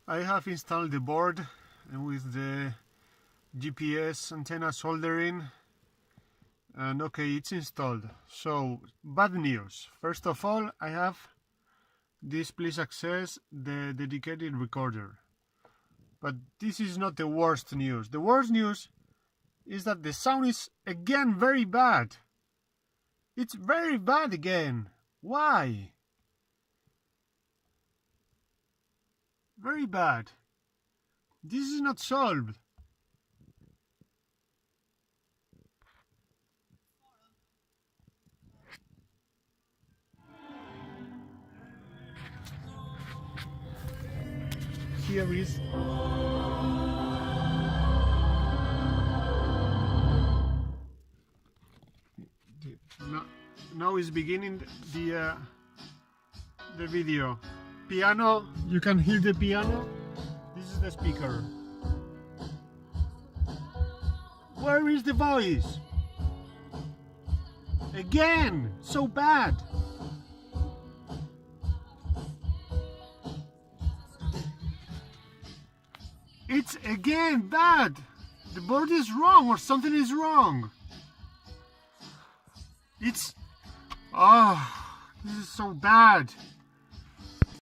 I have installed the board and with the GPS antenna soldering, and okay, it's installed. So bad news. First of all, I have this, please access the dedicated recorder. But this is not the worst news. The worst news is that the sound is again very bad. It's very bad again. Why? Very bad. This is not solved. Here is now is beginning the video. Piano, you can hear the piano. This is the speaker. Where is the voice? Again, so bad. It's again bad. The board is wrong or something is wrong. It's this is so bad.